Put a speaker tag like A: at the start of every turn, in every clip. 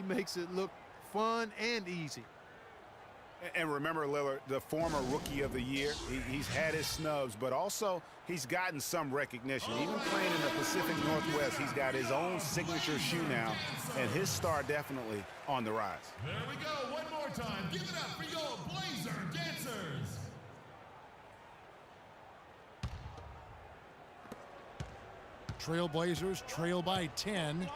A: makes it look fun and easy.
B: And remember, Lillard, the former Rookie of the Year, he's had his snubs, but also he's gotten some recognition. Even playing in the Pacific Northwest, he's got his own signature shoe now, and his star definitely on the rise.
C: There we go. One more time. Give it up for your Blazer Dancers.
D: Trailblazers trail by 10.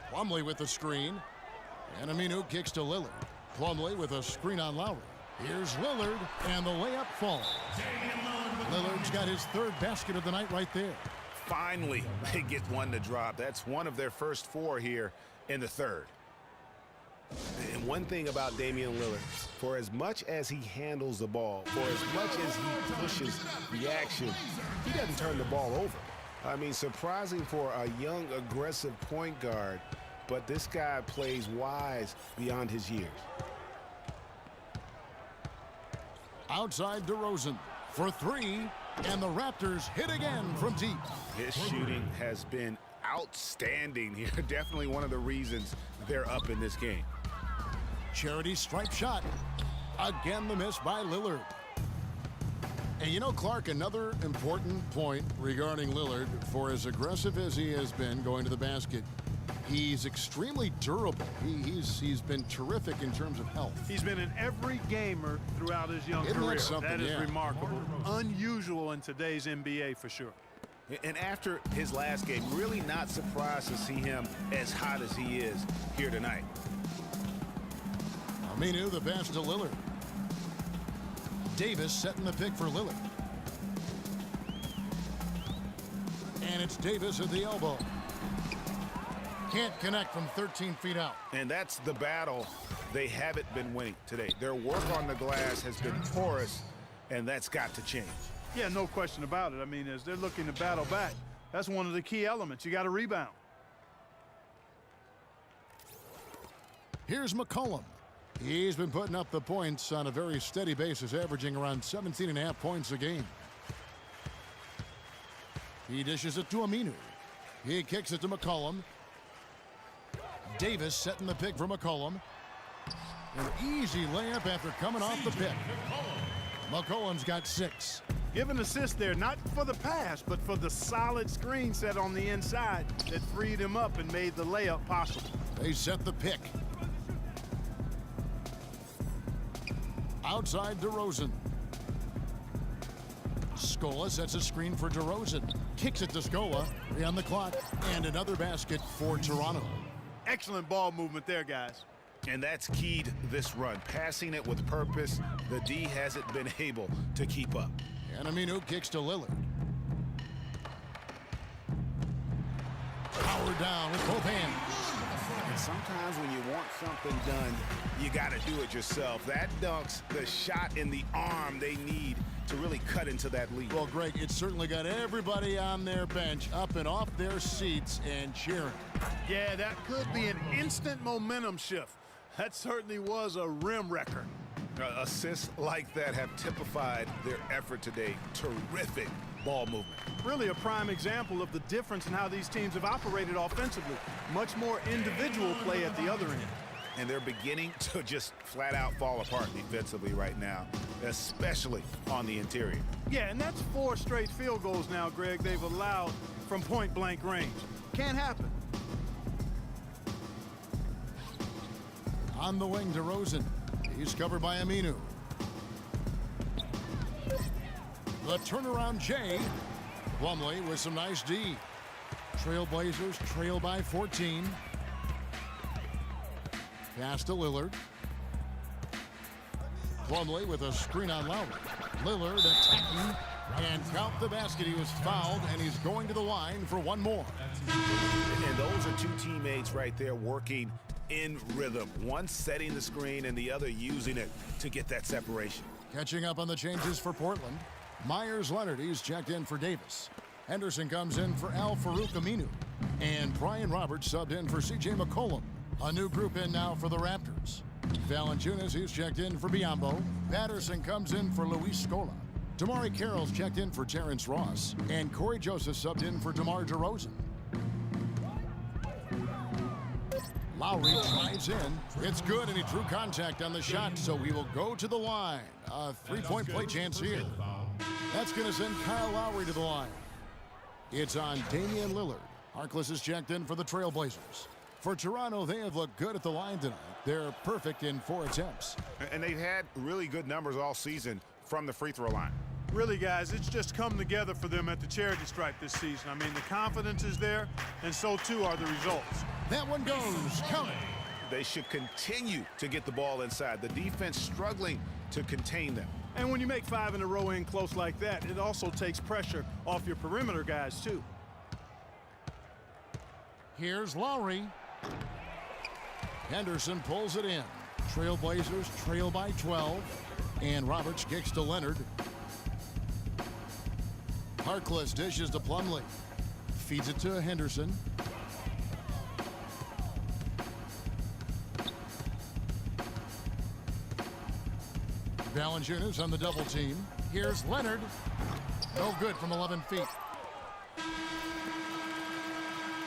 D: Plumlee with the screen. And Aminu kicks to Lillard. Plumlee with a screen on Lowry. Here's Lillard, and the layup falls. Lillard's got his third basket of the night right there.
B: Finally, they get one to drop. That's one of their first 4 here in the third. And one thing about Damian Lillard, for as much as he handles the ball, for as much as he pushes the action, he doesn't turn the ball over. I mean, surprising for a young, aggressive point guard, but this guy plays wise beyond his years.
D: Outside DeRozan for 3, and the Raptors hit again from deep.
B: His shooting has been outstanding here. Definitely one of the reasons they're up in this game.
D: Charity stripe shot. Again, the miss by Lillard. And you know, Clark, another important point regarding Lillard, for as aggressive as he has been going to the basket, he's extremely durable. He's been terrific in terms of health.
A: He's been an every gamer throughout his young career. That is remarkable. Unusual in today's NBA for sure.
B: And after his last game, really not surprised to see him as hot as he is here tonight.
D: Aminu the pass to Lillard. Davis setting the pick for Lillard. And it's Davis at the elbow. Can't connect from 13 feet out.
B: And that's the battle they haven't been winning today. Their work on the glass has been porous, and that's got to change.
A: Yeah, no question about it. I mean, as they're looking to battle back, that's one of the key elements. You got to rebound.
D: Here's McCollum. He's been putting up the points on a very steady basis, averaging around 17.5 points a game. He dishes it to Aminu. He kicks it to McCollum. Davis setting the pick for McCollum. An easy layup after coming off the pick. McCollum's got 6.
A: Give an assist there, not for the pass, but for the solid screen set on the inside that freed him up and made the layup possible.
D: They set the pick. Outside DeRozan. Scola sets a screen for DeRozan. Kicks it to Scola. 3 on the clock. And another basket for Toronto.
A: Excellent ball movement there, guys.
B: And that's keyed this run. Passing it with purpose. The D hasn't been able to keep up.
D: And Aminu kicks to Lillard. Power down with both hands.
B: And sometimes when you want something done, you got to do it yourself. That dunks the shot in the arm they need to really cut into that lead.
D: Well, Greg, it certainly got everybody on their bench up and off their seats and cheering.
A: Yeah, that could be an instant momentum shift. That certainly was a rim wrecker.
B: Assists like that have typified their effort today. Terrific ball movement.
A: Really a prime example of the difference in how these teams have operated offensively. Much more individual play at the other end.
B: And they're beginning to just flat out fall apart defensively right now, especially on the interior.
A: Yeah, and that's 4 straight field goals now, Greg, they've allowed from point-blank range. Can't happen.
D: On the wing, DeRozan. He's covered by Aminu. The turnaround Jay. Plumlee with some nice D. Trailblazers trail by 14. Pass to Lillard. Plumlee with a screen on Lowry. Lillard attacking and count the basket. He was fouled, and he's going to the line for one more.
B: And those are 2 teammates right there working in rhythm. One setting the screen and the other using it to get that separation.
D: Catching up on the changes for Portland. Myers Leonard, he's checked in for Davis. Henderson comes in for Al-Farouq Aminu. And Brian Roberts subbed in for C.J. McCollum. A new group in now for the Raptors. Valanciunas, he's checked in for Biyombo. Patterson comes in for Luis Scola. Damari Carroll's checked in for Terrence Ross. And Corey Joseph subbed in for DeMar DeRozan. Lowry drives in. It's good, and he drew contact on the shot, so he will go to the line. A three-point play chance here. That's going to send Kyle Lowry to the line. It's on Damian Lillard. Harkless is checked in for the Trailblazers. For Toronto, they have looked good at the line tonight. They're perfect in 4 attempts.
B: And they've had really good numbers all season from the free throw line.
A: Really, guys, it's just come together for them at the charity stripe this season. I mean, the confidence is there, and so too are the results.
D: That one goes. Count it.
B: They should continue to get the ball inside. The defense struggling to contain them.
A: And when you make 5 in a row in close like that, it also takes pressure off your perimeter guys, too.
D: Here's Lowry. Henderson pulls it in. Trailblazers trail by 12. And Roberts kicks to Leonard. Harkless dishes to Plumlee. Feeds it to Henderson. Valanciunas on the double team. Here's Leonard. No good from 11 feet.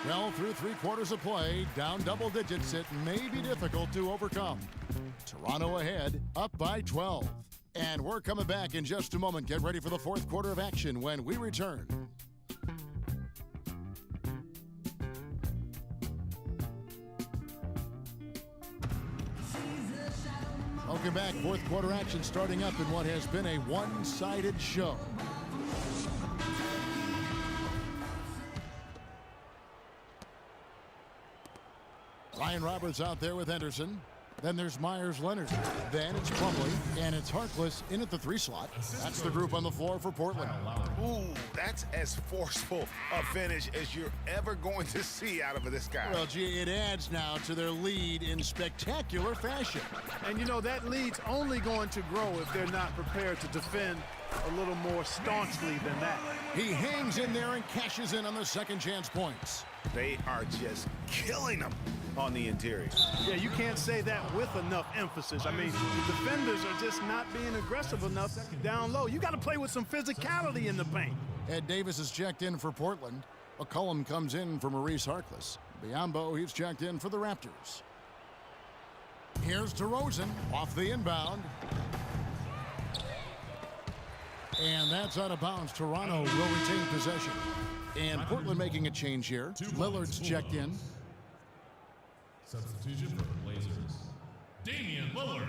D: Well, through 3 quarters of play, down double digits, it may be difficult to overcome. Toronto ahead, up by 12. And we're coming back in just a moment. Get ready for the 4th quarter of action when we return. Welcome back. 4th quarter action starting up in what has been a one-sided show. Ryan Roberts out there with Henderson. Then there's Myers Leonard. Then it's Plumlee, and it's Harkless in at the 3 slot. That's the group on the floor for Portland.
B: Ooh, that's as forceful a finish as you're ever going to see out of this guy.
D: Well, gee, it adds now to their lead in spectacular fashion.
A: And, you know, that lead's only going to grow if they're not prepared to defend a little more staunchly than that.
D: He hangs in there and cashes in on the second chance points.
B: They are just killing them on the interior.
A: Yeah, you can't say that with enough emphasis. I mean, the defenders are just not being aggressive enough down low. You got to play with some physicality in the paint.
D: Ed Davis is checked in for Portland. McCollum comes in for Maurice Harkless. Biyombo, he's checked in for the Raptors. Here's DeRozan off the inbound. And that's out of bounds. Toronto will retain possession. And Portland making a change here. Lillard's checked in.
C: Substitution for the Blazers. Damian Lillard.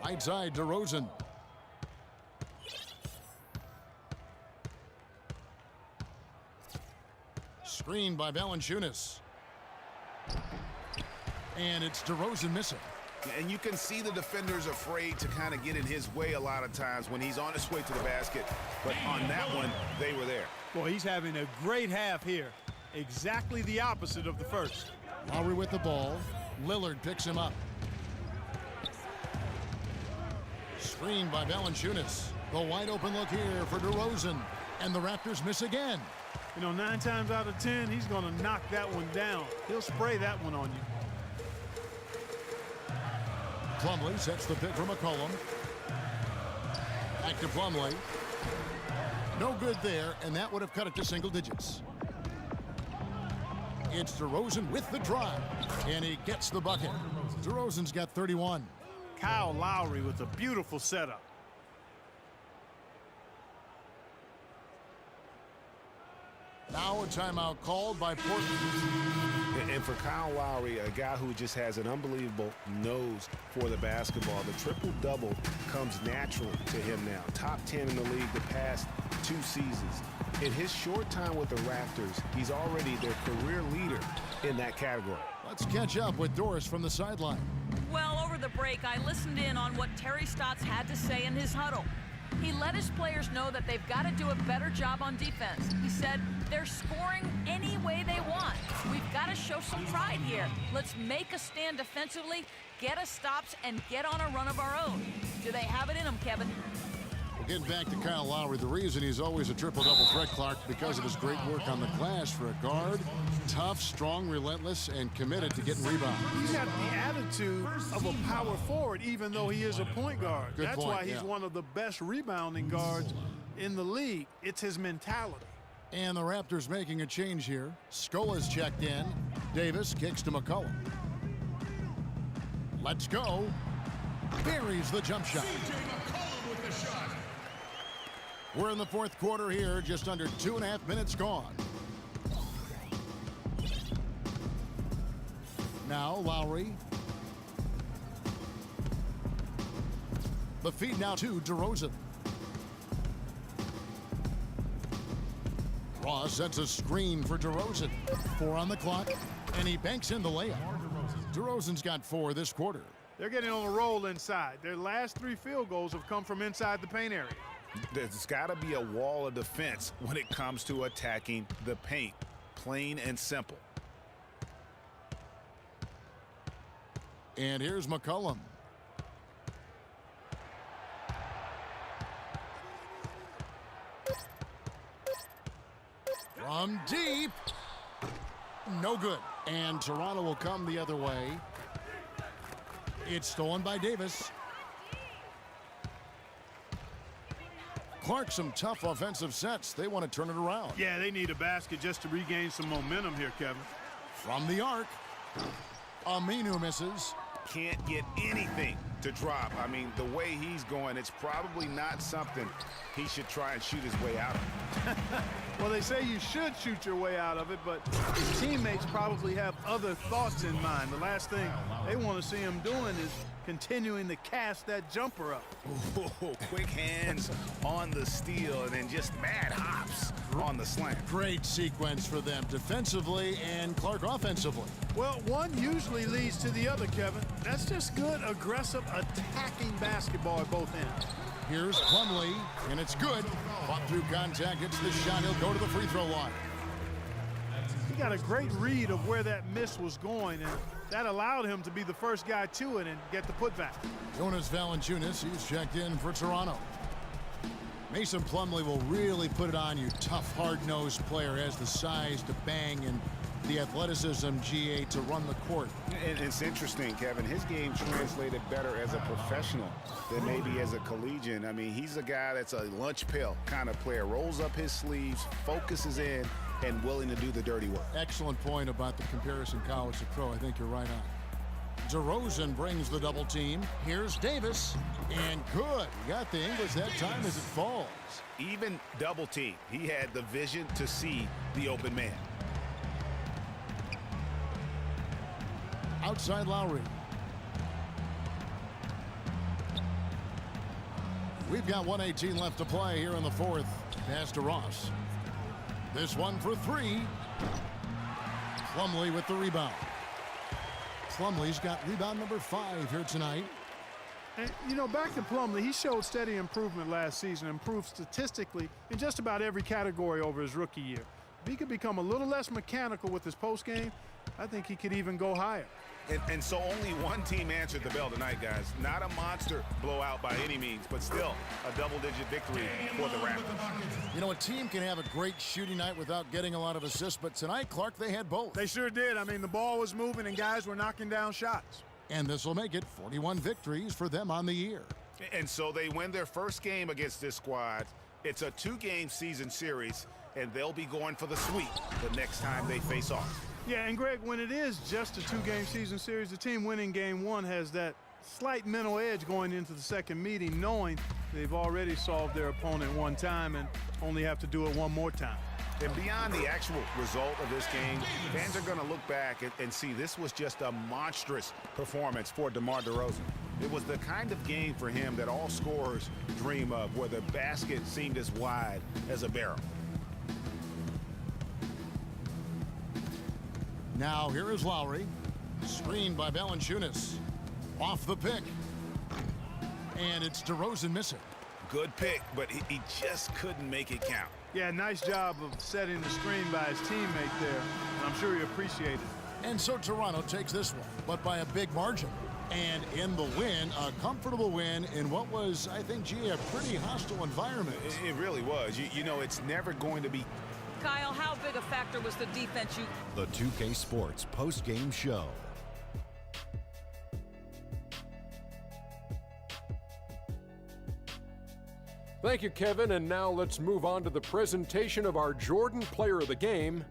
D: Right side, DeRozan. Screened by Valanciunas. And it's DeRozan missing.
B: And you can see the defenders afraid to kind of get in his way a lot of times when he's on his way to the basket. But on that one, they were there.
A: Boy, he's having a great half here. Exactly the opposite of the first.
D: Lowry with the ball. Lillard picks him up. Screened by Valanciunas. The wide open look here for DeRozan. And the Raptors miss again.
A: You know, 9 times out of 10, he's going to knock that one down. He'll spray that one on you.
D: Plumlee sets the pick for McCollum. Back to Plumlee. No good there, and that would have cut it to single digits. It's DeRozan with the drive, and he gets the bucket. DeRozan's got 31.
A: Kyle Lowry with a beautiful setup.
D: Now a timeout called by Portland.
B: And for Kyle Lowry, a guy who just has an unbelievable nose for the basketball, the triple-double comes naturally to him now. Top 10 in the league the past 2 seasons. In his short time with the Raptors, he's already their career leader in that category.
D: Let's catch up with Doris from the sideline.
E: Well, over the break, I listened in on what Terry Stotts had to say in his huddle. He let his players know that they've got to do a better job on defense. He said, they're scoring any way they want. We've got to show some pride here. Let's make a stand defensively, get us stops, and get on a run of our own. Do they have it in them, Kevin?
D: Well, getting back to Kyle Lowry, the reason he's always a triple-double threat, Clark, because of his great work on the glass for a guard. Tough, strong, relentless, and committed to getting rebounds.
A: He's got the attitude of a power forward, even though he is a point guard.
D: Good
A: That's
D: point,
A: why he's
D: yeah.
A: one of the best rebounding guards in the league. It's his mentality.
D: And the Raptors making a change here. Scola's checked in. Davis kicks to McCollum. Let's go. Buries the jump shot.
C: CJ McCollum with the shot.
D: We're in the fourth quarter here, just under 2.5 minutes gone. Now Lowry. The feed now to DeRozan. Ross sets a screen for DeRozan. 4 on the clock, and he banks in the layup. DeRozan's got 4 this quarter.
A: They're getting on a roll inside. Their last 3 field goals have come from inside the paint area.
B: There's got to be a wall of defense when it comes to attacking the paint. Plain and simple.
D: And here's McCollum. From deep. No good. And Toronto will come the other way. It's stolen by Davis. Clark, some tough offensive sets. They want to turn it around.
A: Yeah, they need a basket just to regain some momentum here, Kevin.
D: From the arc. Aminu misses.
B: Can't get anything to drop. I mean, the way he's going, it's probably not something he should try and shoot his way out of.
A: Well, they say you should shoot your way out of it, but his teammates probably have other thoughts in mind. The last thing they want to see him doing is continuing to cast that jumper up.
B: Ooh, quick hands on the steal and then just mad hops on the slant.
D: Great sequence for them defensively and Clark offensively.
A: Well, one usually leads to the other, Kevin. That's just good, aggressive, attacking basketball at both ends.
D: Here's Plumlee, and it's good. Fought through contact, gets the shot. He'll go to the free throw line.
A: He got a great read of where that miss was going, and that allowed him to be the first guy to it and get the putback.
D: Jonas Valanciunas, he's checked in for Toronto. Mason Plumlee will really put it on you. Tough, hard-nosed player, has the size to bang and the athleticism, GA, to run the court.
B: And it's interesting, Kevin. His game translated better as a professional than maybe as a collegiate. I mean, he's a guy that's a lunch pail kind of player. Rolls up his sleeves, focuses in, and willing to do the dirty work.
D: Excellent point about the comparison college to pro. I think you're right on. DeRozan brings the double team. Here's Davis, and good. He got the English that time as it falls.
B: Even double team, he had the vision to see the open man.
D: Outside Lowry. We've got 1:18 left to play here in the fourth. Pass to Ross. This one for 3. Plumlee with the rebound. Plumlee's got rebound number 5 here tonight.
A: And, you know, back to Plumlee, he showed steady improvement last season, improved statistically in just about every category over his rookie year. If he could become a little less mechanical with his postgame, I think he could even go higher.
B: And so only one team answered the bell tonight, guys. Not a monster blowout by any means, but still a double-digit victory for the Raptors.
D: You know, a team can have a great shooting night without getting a lot of assists, but tonight, Clark, they had both.
A: They sure did. I mean, the ball was moving and guys were knocking down shots.
D: And this will make it 41 victories for them on the year.
B: And so they win their first game against this squad. It's a 2-game season series, and they'll be going for the sweep the next time they face off.
A: Yeah, and Greg, when it is just a 2-game season series, the team winning game 1 has that slight mental edge going into the second meeting, knowing they've already solved their opponent one time and only have to do it one more time.
B: And beyond the actual result of this game, fans are going to look back and see this was just a monstrous performance for DeMar DeRozan. It was the kind of game for him that all scorers dream of, where the basket seemed as wide as a barrel.
D: Now here is Lowry, screened by Valanciunas. Off the pick. And it's DeRozan missing.
B: Good pick, but he just couldn't make it count.
A: Yeah, nice job of setting the screen by his teammate there, and I'm sure he appreciated it.
D: And so Toronto takes this one, but by a big margin. And in the win, a comfortable win in what was, I think, G, a pretty hostile environment.
B: It really was. You know, it's never going to be.
E: Kyle, how big a factor was the defense you...
F: The 2K Sports post-game show.
G: Thank you, Kevin, and now let's move on to the presentation of our Jordan Player of the Game,